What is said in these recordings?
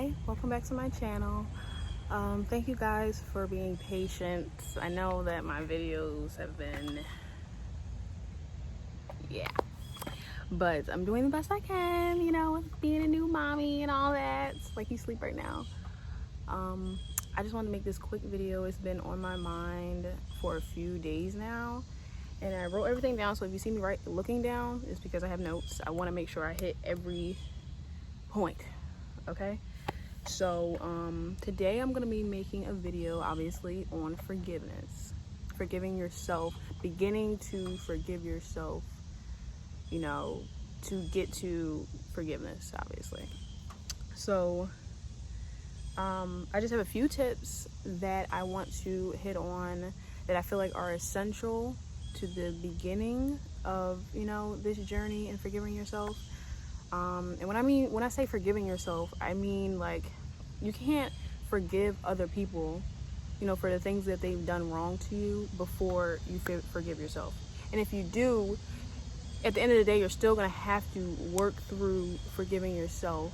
Hi, welcome back to my channel. Thank you guys for being patient. I know that my videos have been, but I'm doing the best I can, you know, with being a new mommy and all that. It's like you sleep right now. I just wanted to make this quick video. It's been on my mind for a few days now, and I wrote everything down. So if you see me looking down, it's because I have notes. I want to make sure I hit every point. Okay, so today I'm gonna be making a video, obviously, on forgiveness, forgiving yourself, beginning to forgive yourself, you know, to get to forgiveness, obviously. So I just have a few tips that I want to hit on that I feel like are essential to the beginning of, you know, this journey in forgiving yourself. And when I say forgiving yourself, I mean, like, you can't forgive other people, you know, for the things that they've done wrong to you before you forgive yourself. And if you do, at the end of the day, you're still going to have to work through forgiving yourself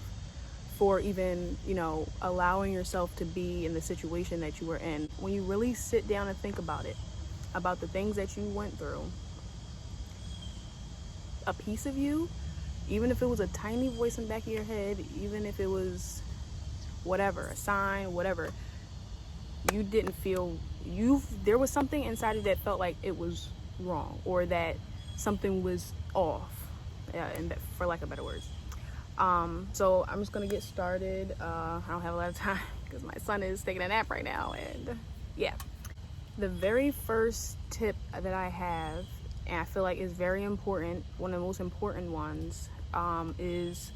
for even, you know, allowing yourself to be in the situation that you were in. When you really sit down and think about it, about the things that you went through, a piece of you, even if it was a tiny voice in the back of your head, even if it was whatever, a sign, whatever, you didn't feel, there was something inside you that felt like it was wrong, or that something was off, and for lack of better words. So I'm just gonna get started. I don't have a lot of time because my son is taking a nap right now, and yeah. The very first tip that I have, and I feel like is very important, one of the most important ones, is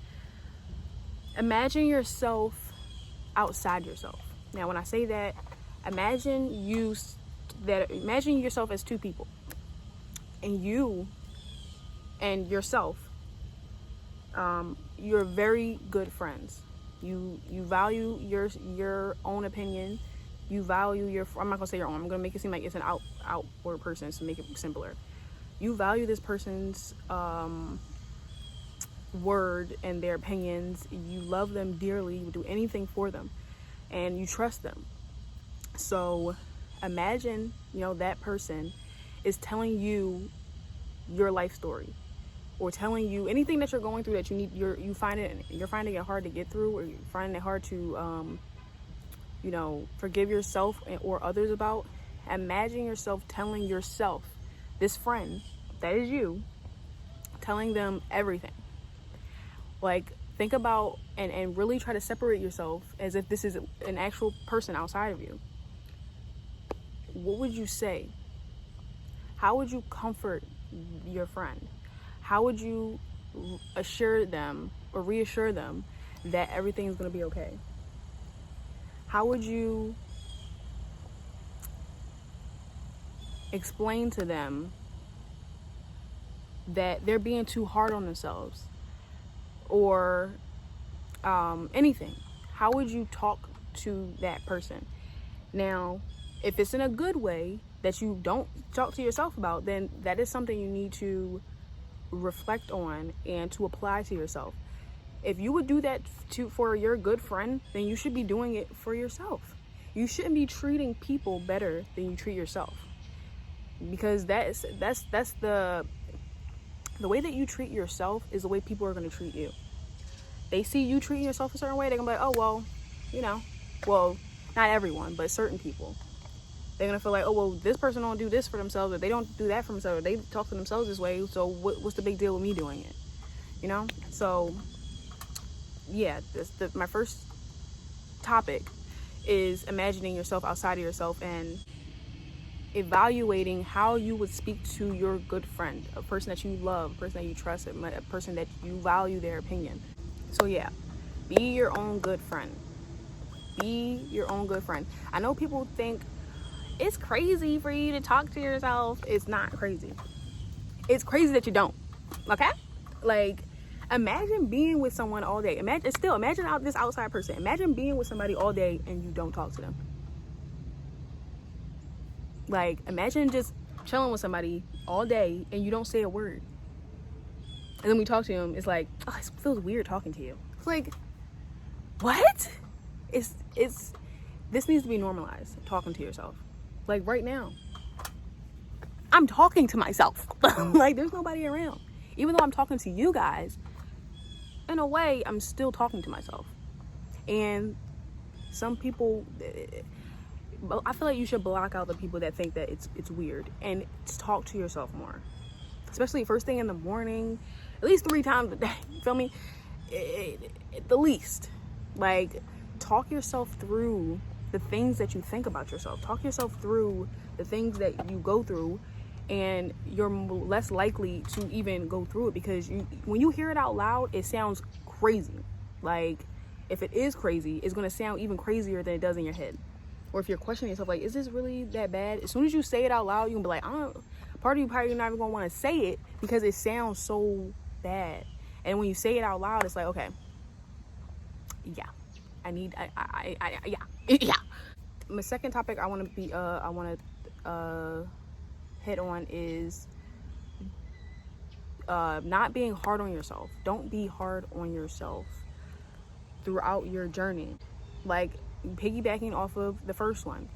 imagine yourself outside yourself. Now, when I say that, imagine yourself as two people, and you and yourself, you're very good friends. You value your own opinion. You value I'm not gonna say your own, I'm gonna make it seem like it's an outward person to make it simpler. You value this person's word and their opinions. You love them dearly. You would do anything for them, and you trust them. So imagine, you know, that person is telling you your life story, or telling you anything that you're going through that you're finding it hard to get through, or you're finding it hard to you know, forgive yourself or others about. Imagine yourself telling yourself, this friend that is you, telling them everything. Like, think about and really try to separate yourself as if this is an actual person outside of you. What would you say? How would you comfort your friend? How would you assure them or reassure them that everything's going to be okay? How would you explain to them that they're being too hard on themselves, or anything? How would you talk to that person? Now, if it's in a good way that you don't talk to yourself about, then that is something you need to reflect on and to apply to yourself. If you would do that for your good friend, then you should be doing it for yourself. You shouldn't be treating people better than you treat yourself, because that's the way that you treat yourself is the way people are going to treat you. They see you treating yourself a certain way, they're going to be like, oh, well, you know, well, not everyone, but certain people. They're going to feel like, oh, well, this person don't do this for themselves, or they don't do that for themselves, or they talk to themselves this way, so what's the big deal with me doing it? You know? So, yeah, my first topic is imagining yourself outside of yourself and evaluating how you would speak to your good friend, a person that you love, a person that you trust, a person that you value their opinion. So yeah, be your own good friend. Be your own good friend. I know people think it's crazy for you to talk to yourself. It's not crazy. It's crazy that you don't. Okay? Like, imagine being with someone all day. Imagine this outside person. Imagine being with somebody all day and you don't talk to them. Like, imagine just chilling with somebody all day and you don't say a word. And then we talk to them, it's like, oh, it feels weird talking to you. It's like, what? It's this needs to be normalized, talking to yourself. Like right now, I'm talking to myself. Like there's nobody around. Even though I'm talking to you guys, in a way, I'm still talking to myself. And some people, I feel like you should block out the people that think that it's weird, and talk to yourself more. Especially first thing in the morning, at least 3 times a day. You feel me? At the least. Like, talk yourself through the things that you think about yourself. Talk yourself through the things that you go through, and you're less likely to even go through it, because when you hear it out loud, it sounds crazy. Like, if it is crazy, it's going to sound even crazier than it does in your head. Or if you're questioning yourself, like, is this really that bad? As soon as you say it out loud, you're going to be like, part of you probably not even going to want to say it because it sounds so bad. And when you say it out loud, it's like, okay, yeah, yeah. My second topic I want to hit on is not being hard on yourself. Don't be hard on yourself throughout your journey. Like, piggybacking off of the first one,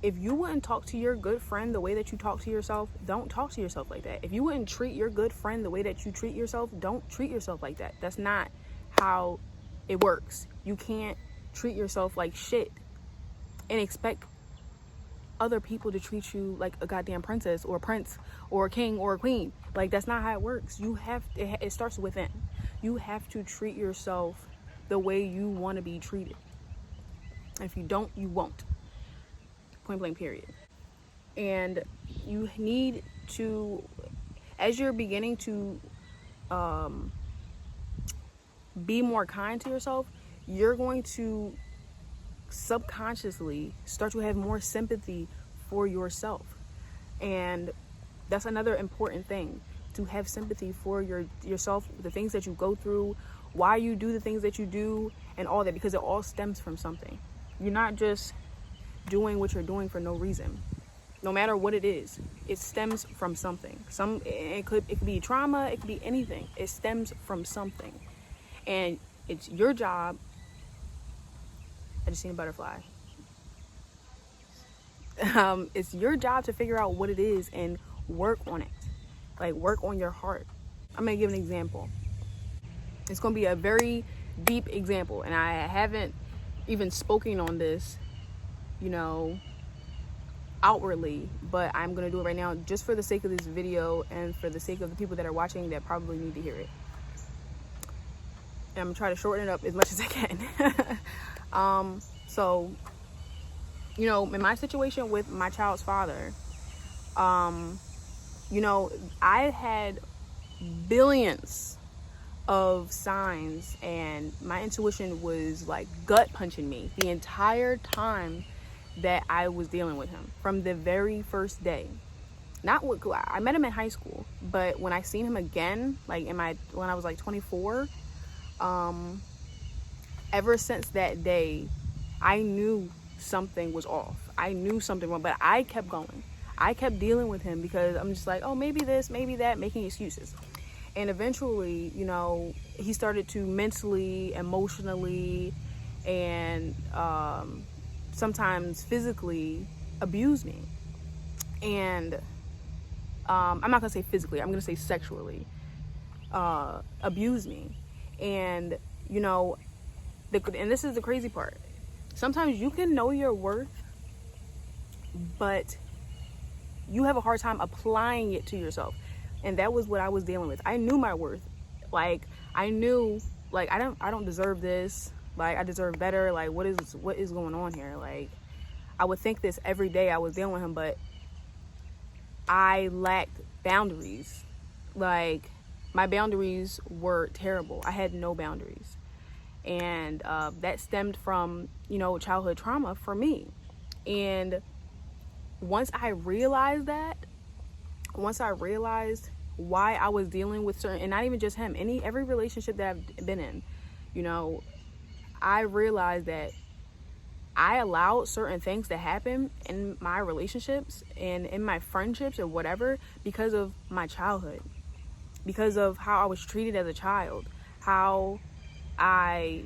if you wouldn't talk to your good friend the way that you talk to yourself, don't talk to yourself like that. If you wouldn't treat your good friend the way that you treat yourself, don't treat yourself like that. That's not how it works. You can't treat yourself like shit and expect other people to treat you like a goddamn princess or a prince or a king or a queen. Like, that's not how it works. It starts within. You have to treat yourself the way you want to be treated. If you don't, you won't. Point blank, period. And you need to, as you're beginning to be more kind to yourself, you're going to subconsciously start to have more sympathy for yourself. And that's another important thing, to have sympathy for yourself, the things that you go through, why you do the things that you do, and all that, because it all stems from something. You're not just doing what you're doing for no reason. No matter what it is, it stems from something. It could be trauma, it could be anything. It stems from something. And it's your job. I just seen a butterfly. It's your job to figure out what it is and work on it. Like, work on your heart. I'm gonna give an example. It's gonna be a very deep example, and I haven't even spoken on this, outwardly, but I'm gonna do it right now just for the sake of this video and for the sake of the people that are watching that probably need to hear it. And I'm gonna try to shorten it up as much as I can. So, in my situation with my child's father, I had billions of signs, and my intuition was like gut punching me the entire time that I was dealing with him, from the very first day. I met him in high school, but when I seen him again, like when I was like 24, ever since that day, I knew something was off. I knew something wrong, but I kept going. I kept dealing with him because I'm just like, oh, maybe this, maybe that, making excuses. And eventually, he started to mentally, emotionally, and sometimes physically abuse me. And I'm not gonna say physically, I'm gonna say sexually abuse me. And and this is the crazy part. Sometimes you can know your worth, but you have a hard time applying it to yourself. And that was what I was dealing with. I knew my worth. Like, I knew, like, I don't deserve this. Like, I deserve better. Like, what is going on here? Like, I would think this every day I was dealing with him, but I lacked boundaries. Like, my boundaries were terrible. I had no boundaries. And that stemmed from, childhood trauma for me. And once I realized why I was dealing with certain, and not even just him, every relationship that I've been in, I realized that I allowed certain things to happen in my relationships and in my friendships or whatever because of my childhood, because of how I was treated as a child, how I,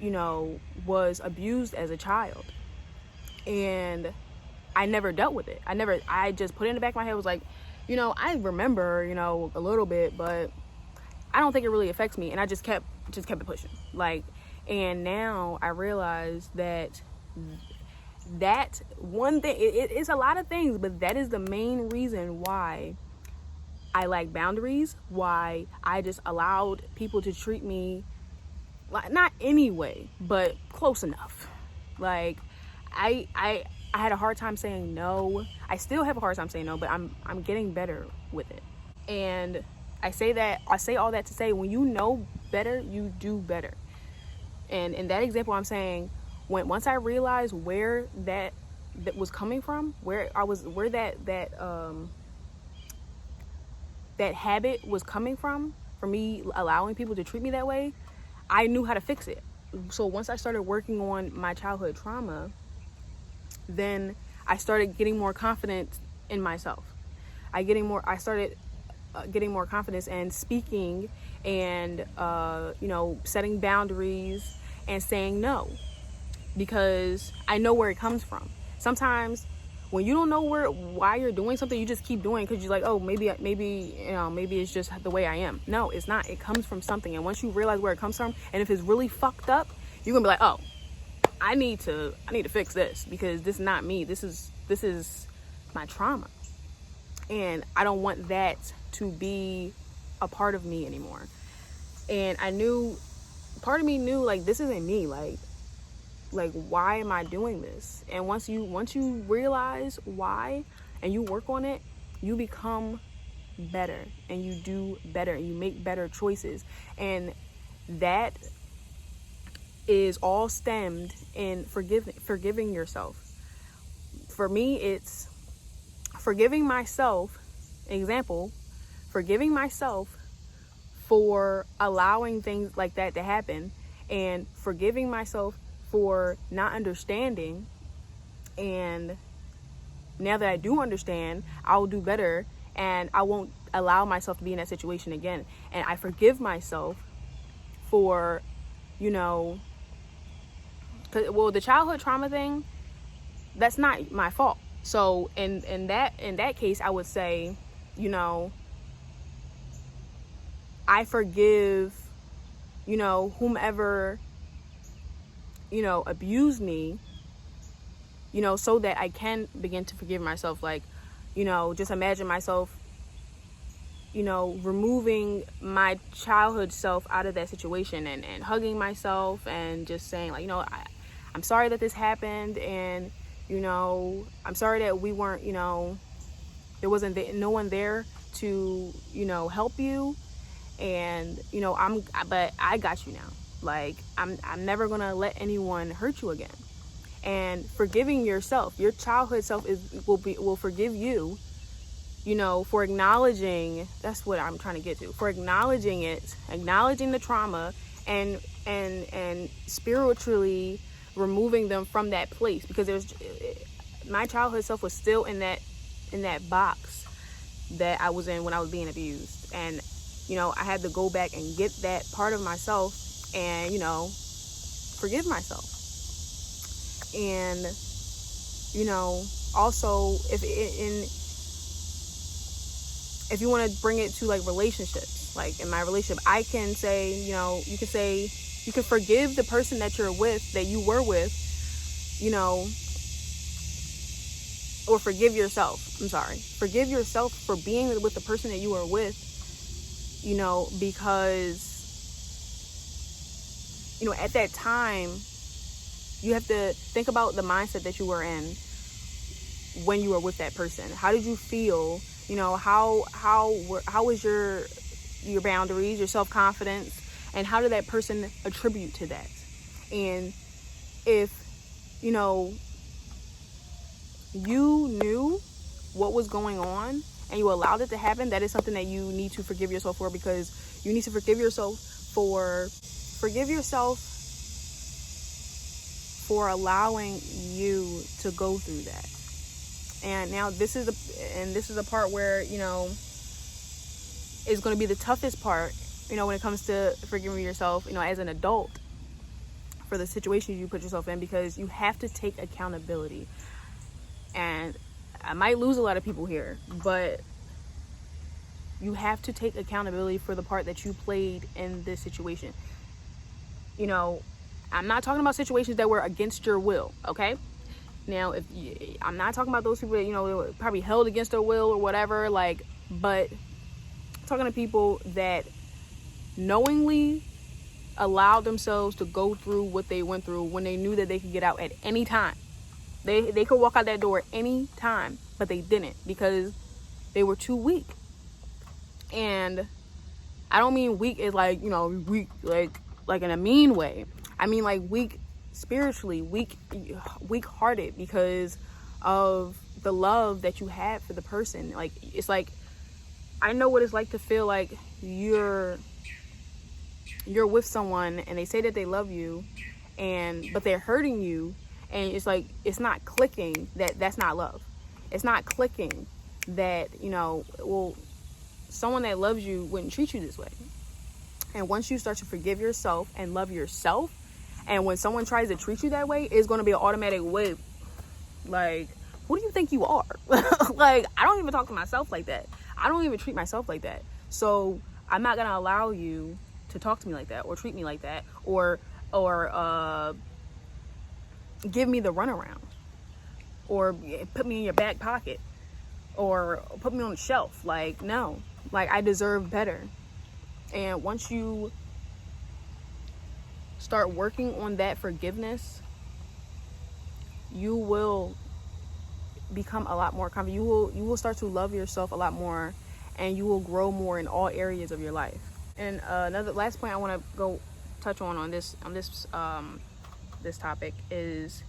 was abused as a child, and I never dealt with it. I just put it in the back of my head, was like, I remember, a little bit, but I don't think it really affects me. And I just kept it pushing. Like, and now I realize that one thing, it's a lot of things, but that is the main reason why I lack boundaries, why I just allowed people to treat me like, not anyway, but close enough. Like, I had a hard time saying no. I still have a hard time saying no, but I'm getting better with it. And I say all that to say, when you know better, you do better. And in that example, I'm saying, once I realized where that was coming from, where that habit was coming from, for me allowing people to treat me that way, I knew how to fix it. So once I started working on my childhood trauma, then I started getting more confidence in myself. I started getting more confidence and speaking and setting boundaries and saying no, because I know where it comes from. Sometimes when you don't know why you're doing something, you just keep doing because you're like, oh, maybe it's just the way I am. No, it's not. It comes from something. And once you realize where it comes from, and if it's really fucked up, you're gonna be like, oh, I need to fix this, because this is not me. This is my trauma, and I don't want that to be a part of me anymore. And part of me knew, like, this isn't me. Like why am I doing this? And once you realize why and you work on it, you become better and you do better and you make better choices. And that is all stemmed in forgiving yourself. For me, it's forgiving myself. Example, forgiving myself for allowing things like that to happen, and forgiving myself for not understanding. And now that I do understand, I'll do better, and I won't allow myself to be in that situation again. And I forgive myself for, the childhood trauma thing, that's not my fault. So in that case, I would say, I forgive, whomever, abused me, so that I can begin to forgive myself. Like, just imagine myself, removing my childhood self out of that situation, and hugging myself and just saying, like, I'm sorry that this happened, and, I'm sorry that we weren't, there wasn't no one there to, help you. And, but I got you now. Like, I'm never gonna let anyone hurt you again. And forgiving yourself, your childhood self will forgive you, for acknowledging, that's what I'm trying to get to, for acknowledging it, acknowledging the trauma, and spiritually removing them from that place, because my childhood self was still in that box that I was in when I was being abused. And I had to go back and get that part of myself and forgive myself. And also, if you want to bring it to, like, relationships, like in my relationship, I can say, you can forgive the person that you were with, or forgive yourself. I'm sorry. Forgive yourself for being with the person that you were with, because, at that time, you have to think about the mindset that you were in when you were with that person. How did you feel? How was your boundaries, your self-confidence, and how did that person attribute to that? And if, you knew what was going on and you allowed it to happen, that is something that you need to forgive yourself for, because you need to forgive yourself for allowing you to go through that. And now this is the part where, is going to be the toughest part, when it comes to forgiving yourself, as an adult. for the situations you put yourself in, because you have to take accountability. And I might lose a lot of people here, but you have to take accountability for the part that you played in this situation. You know, I'm not talking about situations that were against your will, okay? Now, I'm not talking about those people that, you know, were probably held against their will or whatever, like, but I'm talking to people that knowingly allowed themselves to go through what they went through when they knew that they could get out at any time. They could walk out that door any time, but they didn't, because they were too weak. And I don't mean weak as like, you know, weak like in a mean way. I mean like weak spiritually, weak-hearted, because of the love that you have for the person. Like, it's like, I know what it's like to feel like you're with someone and they say that they love you, but they're hurting you, and it's like, it's not clicking that's not love. It's not clicking that, you know, well, someone that loves you wouldn't treat you this way. And once you start to forgive yourself and love yourself, and when someone tries to treat you that way, it's going to be an automatic way. Like, who do you think you are? Like, I don't even talk to myself like that. I don't even treat myself like that. So I'm not going to allow you to talk to me like that, or treat me like that, or give me the runaround, or put me in your back pocket, or put me on the shelf. Like, no. Like, I deserve better. And once you start working on that forgiveness, you will become a lot more confident. You will start to love yourself a lot more, and you will grow more in all areas of your life. And another last point I want to go touch on this topic is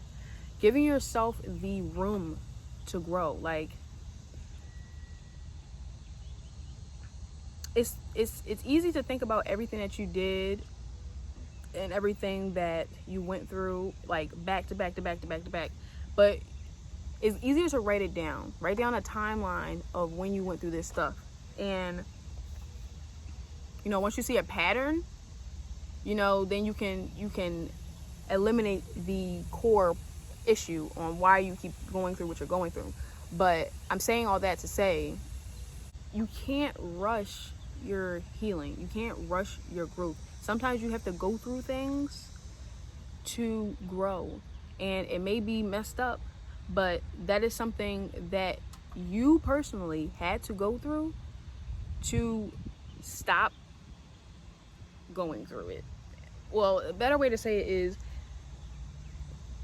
giving yourself the room to grow. Like, it's easy to think about everything that you did and everything that you went through, like, back to back, but it's easier to write it down. Write down a timeline of when you went through this stuff. And, you know, once you see a pattern, you know, then you can eliminate the core issue on why you keep going through what you're going through. But I'm saying all that to say, you can't rush your healing. You can't rush your growth. Sometimes you have to go through things to grow, and it may be messed up, but that is something that you personally had to go through to stop going through it. Well, a better way to say it is,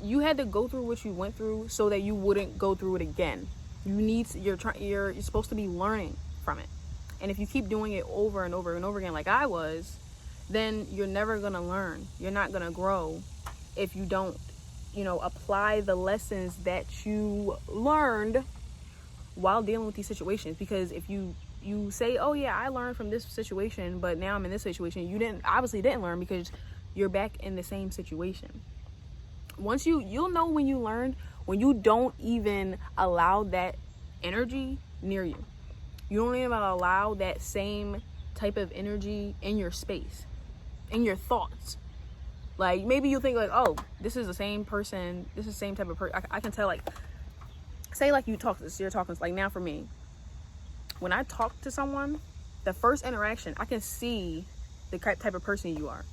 you had to go through what you went through so that you wouldn't go through it again. You're supposed to be learning from it. And if you keep doing it over and over and over again, like I was, then you're never gonna learn. You're not gonna grow if you don't, you know, apply the lessons that you learned while dealing with these situations. Because if you say, oh yeah, I learned from this situation, but now I'm in this situation, you obviously didn't learn, because you're back in the same situation. Once you'll know when you learned, when you don't even allow that energy near you. You don't even allow that same type of energy in your space, in your thoughts. Like, maybe you think like, oh, this is the same person, this is the same type of person. I can tell, like, say like you're talking, like now for me, when I talk to someone, the first interaction, I can see the type of person you are.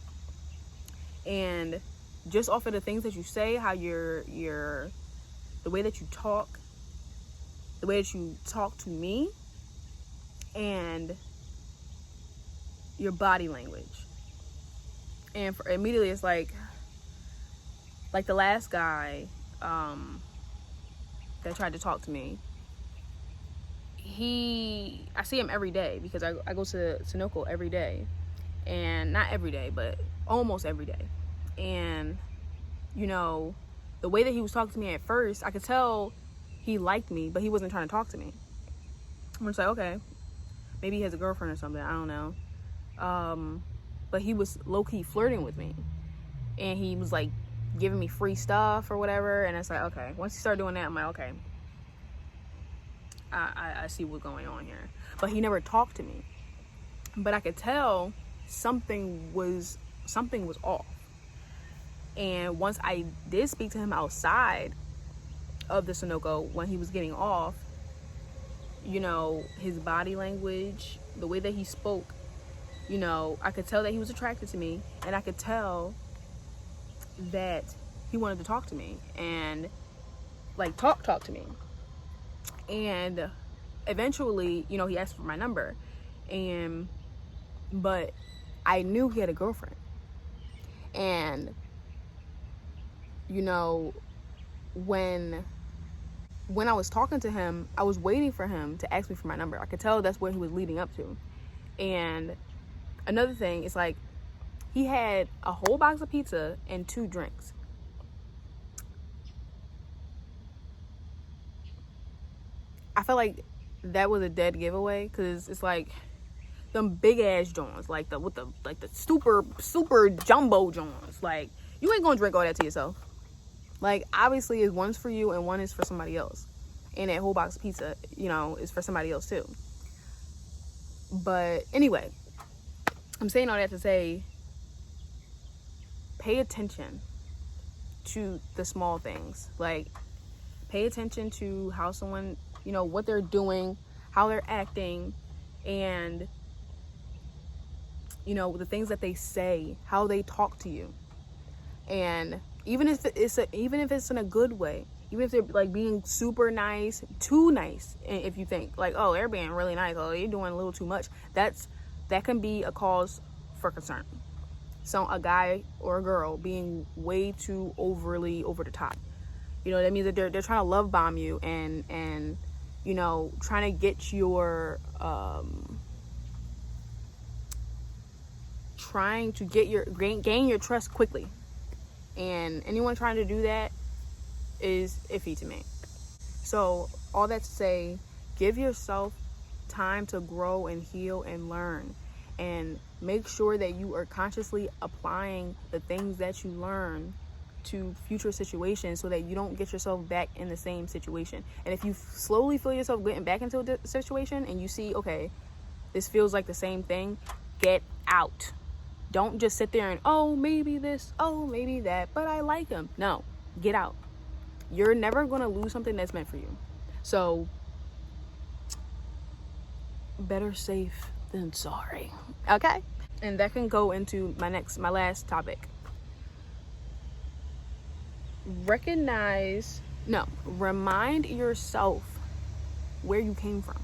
And just off of the things that you say, how the way that you talk, the way that you talk to me, and your body language. And immediately it's like the last guy that tried to talk to me, I see him every day, because I go to Sunoco every day. And not every day, but almost every day. And, you know, the way that he was talking to me at first, I could tell he liked me, but he wasn't trying to talk to me. I'm just like, okay, maybe he has a girlfriend or something, I don't know. But he was low-key flirting with me, and he was like giving me free stuff or whatever. And it's like, okay, once you start doing that, I'm like, okay, I see what's going on here. But he never talked to me, but I could tell something was off. And once I did speak to him outside of the Sunoco when he was getting off, you know, his body language, the way that he spoke, you know, I could tell that he was attracted to me, and I could tell that he wanted to talk to me and like talk to me. And eventually, you know, he asked for my number, but I knew he had a girlfriend. And you know, when I was talking to him, I was waiting for him to ask me for my number. I could tell that's where he was leading up to. And another thing is, like, he had a whole box of pizza and 2 drinks. I felt like that was a dead giveaway, because it's like them big ass joints, like the super jumbo joints. Like, you ain't gonna drink all that to yourself. Like, obviously, it's one's for you and one is for somebody else. And that whole box of pizza, you know, is for somebody else too. But anyway, I'm saying all that to say, pay attention to the small things. Like, pay attention to how someone, you know, what they're doing, how they're acting, and, you know, the things that they say, how they talk to you. And even if it's in a good way, even if they're like being super nice, too nice, if you think like, oh, they're being really nice, oh, you're doing a little too much, that can be a cause for concern. So a guy or a girl being way too overly over the top, you know, that means that they're trying to love bomb you and you know, trying to get your gain your trust quickly. And anyone trying to do that is iffy to me. So all that to say, give yourself time to grow and heal and learn, and make sure that you are consciously applying the things that you learn to future situations, so that you don't get yourself back in the same situation. And if you slowly feel yourself getting back into a situation and you see, okay, this feels like the same thing, get out. Don't just sit there and, oh, maybe this, oh, maybe that, but I like him. No, get out. You're never going to lose something that's meant for you. So, better safe than sorry. Okay? And that can go into my last topic. Remind yourself where you came from.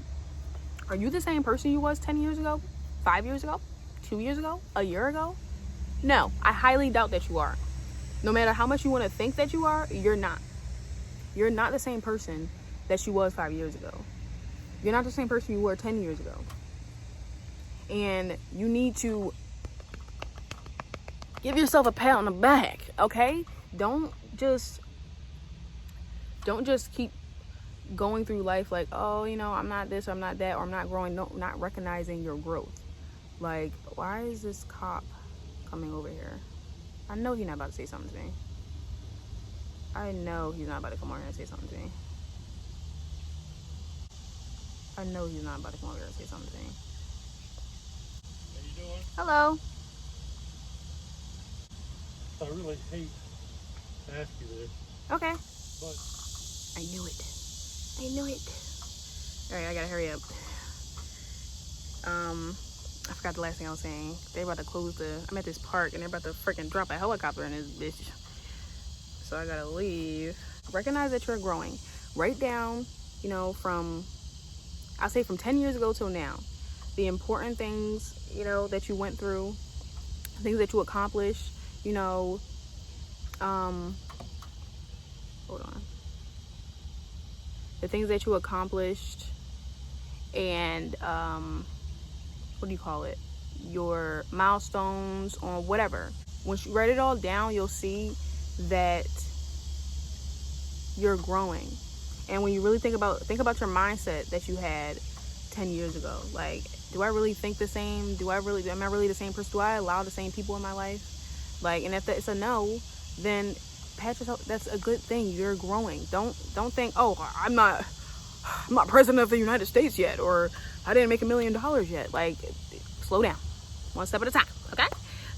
Are you the same person you was 10 years ago? 5 years ago? 2 years ago? A year ago? No, I highly doubt that you are. No matter how much you want to think that you are, you're not. You're not the same person that you was 5 years ago. You're not the same person you were 10 years ago. And you need to give yourself a pat on the back, okay? Don't just keep going through life like, oh, you know, I'm not this, or I'm not that, or I'm not growing. No, not recognizing your growth. Like, why is this cop coming over here? I know he's not about to say something to me. I know he's not about to come over here and say something to me. I know he's not about to come over here and say something to me. How you doing? Hello. I really hate to ask you this, Okay. but I knew it. Alright, I gotta hurry up. I forgot the last thing I was saying. They're about to close I'm at this park and they're about to freaking drop a helicopter in this bitch. So I gotta leave. Recognize that you're growing. Write down, you know, I'll say from 10 years ago till now, the important things, you know, that you went through, things that you accomplished, you know, hold on. The things that you accomplished, and what do you call it? Your milestones or whatever. Once you write it all down, you'll see that you're growing. And when you really think about your mindset that you had 10 years ago. Like, do I really think the same? Am I really the same person? Do I allow the same people in my life? Like, and if it's a no, then pat yourself. That's a good thing. You're growing. Don't think, oh, I'm not president of the United States yet, or I didn't make $1 million yet. Like, slow down, one step at a time. Okay?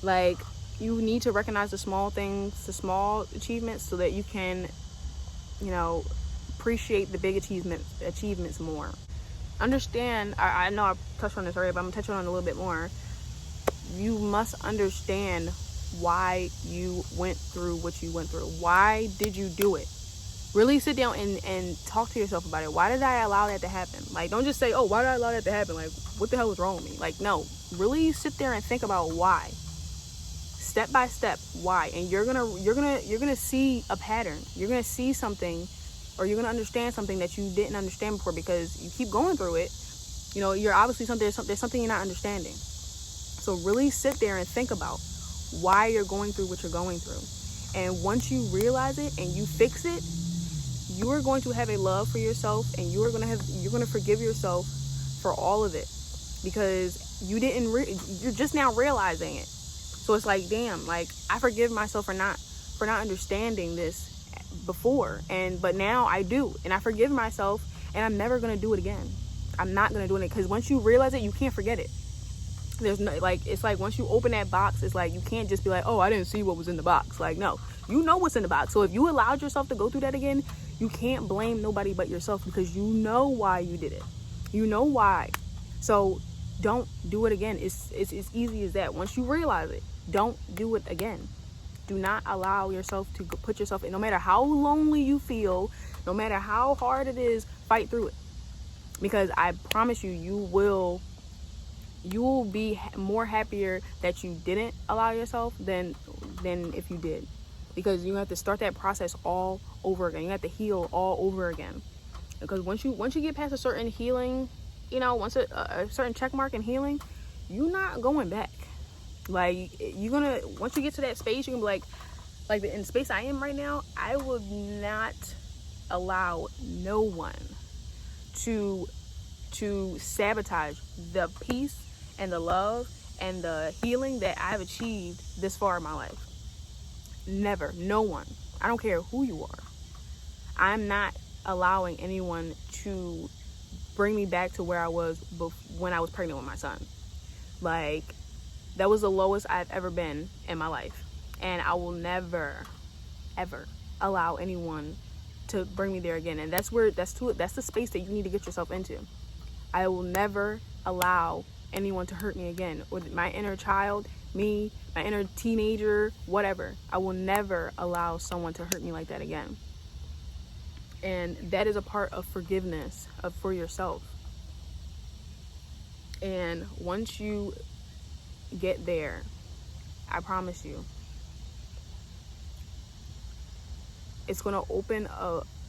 Like, you need to recognize the small things, the small achievements, so that you can, you know, appreciate the big achievements more. Understand, I know I've touched on this already, but I'm gonna touch on it a little bit more. You must understand why you went through what you went through. Why did you do it? Really sit down and talk to yourself about it. Why did I allow that to happen? Like, don't just say, oh, why did I allow that to happen? Like, what the hell was wrong with me? Like, no, really sit there and think about why. Step by step, why. And you're gonna see a pattern. You're gonna see something, or you're gonna understand something that you didn't understand before, because you keep going through it. You know, you're obviously there's something you're not understanding. So really sit there and think about why you're going through what you're going through. And once you realize it and you fix it, you are going to have a love for yourself, and you're going to forgive yourself for all of it, because you're just now realizing it. So it's like, damn, like, I forgive myself for not understanding this before, but now I do, and I forgive myself, and I'm never going to do it again. I'm not going to do it, because once you realize it, you can't forget it. There's no, like, it's like once you open that box, it's like you can't just be like, oh, I didn't see what was in the box. Like, no, you know what's in the box. So if you allowed yourself to go through that again, you can't blame nobody but yourself, because you know why you did it. You know why. So don't do it again. It's as easy as that. Once you realize it, don't do it again. Do not allow yourself to put yourself in. No matter how lonely you feel, no matter how hard it is, fight through it, because I promise you, you will be more happier that you didn't allow yourself than if you did, because you have to start that process all over again. You have to heal all over again, because once you get past a certain healing, you know, once a certain check mark in healing, you're not going back. Like, once you get to that space, you're gonna be like in the space I am right now, I will not allow no one to sabotage the peace and the love and the healing that I've achieved this far in my life. Never. No one. I don't care who you are. I'm not allowing anyone to bring me back to where I was when I was pregnant with my son. Like, that was the lowest I've ever been in my life, and I will never ever allow anyone to bring me there again. And that's the space that you need to get yourself into. I will never allow anyone to hurt me again, or my inner child, me, my inner teenager, whatever. I will never allow someone to hurt me like that again. And that is a part of forgiveness for yourself. And once you get there, I promise you, it's going to open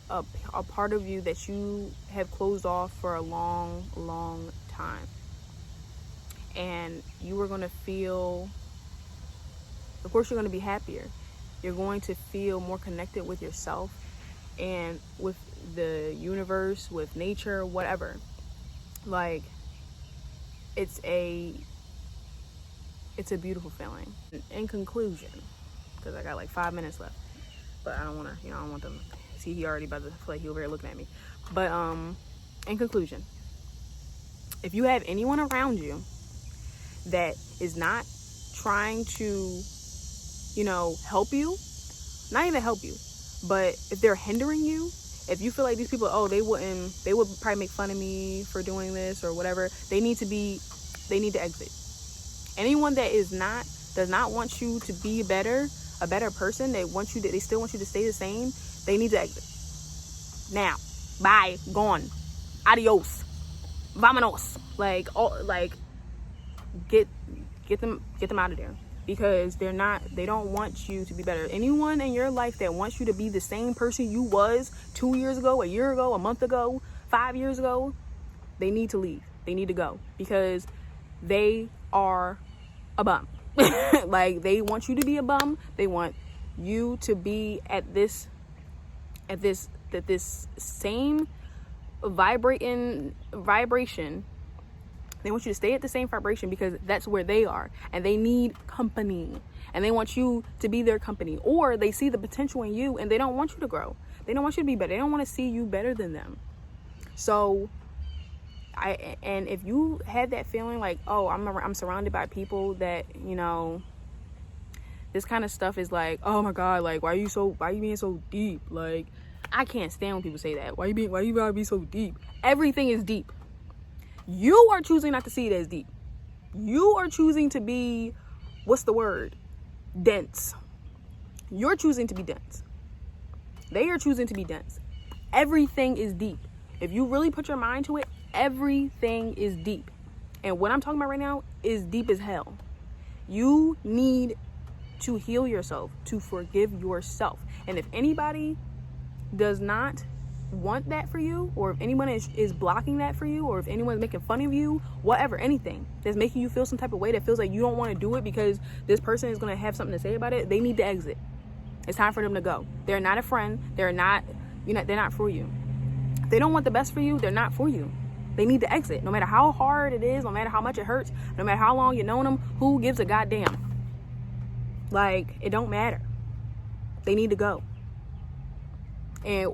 a part of you that you have closed off for a long time. And you are going to feel, of course, you're going to be happier. You're going to feel more connected with yourself and with the universe, with nature, whatever. Like, it's a beautiful feeling. In conclusion, because I got like 5 minutes left, but I don't want to, I don't want them to see he already about to feel like he over here looking at me. But in conclusion, if you have anyone around you that is not trying to, help you, not even help you, but if they're hindering you, if you feel like these people, they would probably make fun of me for doing this or whatever, they need to exit. Anyone that does not want you to be a better person, they still want you to stay the same, they need to exit. Now, bye, gone, adios, vamonos. Get them out of there, because they don't want you to be better. Anyone in your life that wants you to be the same person you was 2 years ago, a year ago, a month ago, 5 years ago, they need to leave. They need to go, because they are a bum. Like, they want you to be a bum. They want you to be at this same vibration. They want you to stay at the same vibration, because that's where they are, and they need company, and they want you to be their company. Or they see the potential in you, and they don't want you to grow. They don't want you to be better. They don't want to see you better than them. So and if you had that feeling like, I'm surrounded by people that, this kind of stuff is like, oh my God, like, why you being so deep? Like, I can't stand when people say that. Why you gotta be so deep? Everything is deep. You are choosing not to see it as deep. You are choosing to be, what's the word? Dense. You're choosing to be dense. They are choosing to be dense. Everything is deep. If you really put your mind to it, everything is deep. And what I'm talking about right now is deep as hell. You need to heal yourself, to forgive yourself. And if anybody does not want that for you, or if anyone is blocking that for you, or if anyone's making fun of you, whatever, anything that's making you feel some type of way that feels like you don't want to do it because this person is going to have something to say about it, they need to exit. It's time for them to go. They're not a friend. They're not for you. If they don't want the best for you, they're not for you. They need to exit. No matter how hard it is, no matter how much it hurts, no matter how long you've known them, who gives a goddamn? Like, it don't matter. They need to go. And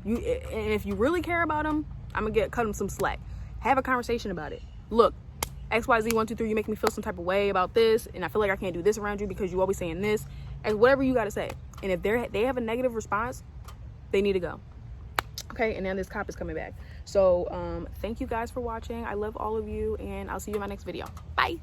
if you really care about them, I'm gonna cut them some slack. Have a conversation about it. Look, XYZ 1 2 3, you make me feel some type of way about this, and I feel like I can't do this around you because you always saying this, and whatever you got to say. And if they have a negative response, they need to go. Okay, and then this cop is coming back. So thank you guys for watching. I love all of you, and I'll see you in my next video. Bye.